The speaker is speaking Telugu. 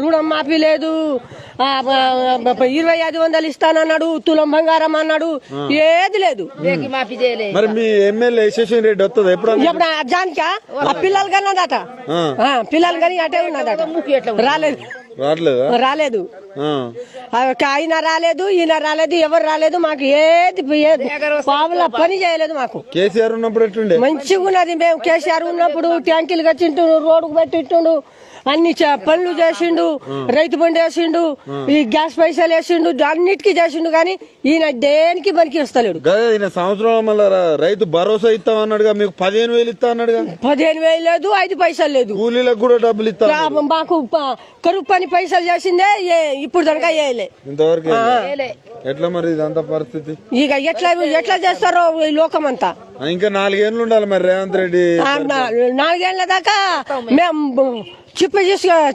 రుణం మాఫీ లేదు, 2500 ఇస్తానన్నాడు, తులం బంగారం అన్నాడు, ఏది లేదు. మరి మీ ఎమ్మెల్యే యశస్విని రెడ్డి వస్తుంది ఎప్పుడు? ఎప్పుడు జానికా ఆ పిల్లలు కన్నదట, పిల్లలు కానీ అటే ఉన్నదట, రాలేదు. ఆయన రాలేదు, ఈయన రాలేదు, ఎవరు రాలేదు. మాకు ఏది పావుల పని చేయలేదు. మాకు కేసీఆర్ ఉన్నప్పుడు ఎట్లుండే? మంచిగా ఉన్నది. మేము కేసీఆర్ ఉన్నప్పుడు ట్యాంకీలు కట్టింటుండు, రోడ్డుకు పెట్టింటుండు, అన్ని పనులు చేసిండు, రైతు బండి వేసిండు, ఈ గ్యాస్ పైసలు వేసిండు, అన్నిటికీ చేసిండు. కానీ ఈయన దేనికి పనికి వస్తలేడు. సంవత్సరం మళ్ళీ రైతు భరోసా ఇస్తా అన్నాడుగా, మీకు 15,000 ఇస్తా అన్నాడుగా. 15,000 లేదు, 5 పైసలు లేదు. కూలీలకు కూడా డబ్బులు ఇస్తా. మాకు కరువు పని పైసలు చేసిందే, ఇప్పుడు దాకా వేయలే ఇంతవరకు. ఎట్లా మరి ఇదంతా పరిస్థితి? ఇక ఎట్లా చేస్తారో ఈ లోకం అంతా. ఇంకా 4 ఏళ్ళు ఉండాలి మరి రేవంత్ రెడ్డి. 4 ఏళ్ల దాకా మేము చిప్ప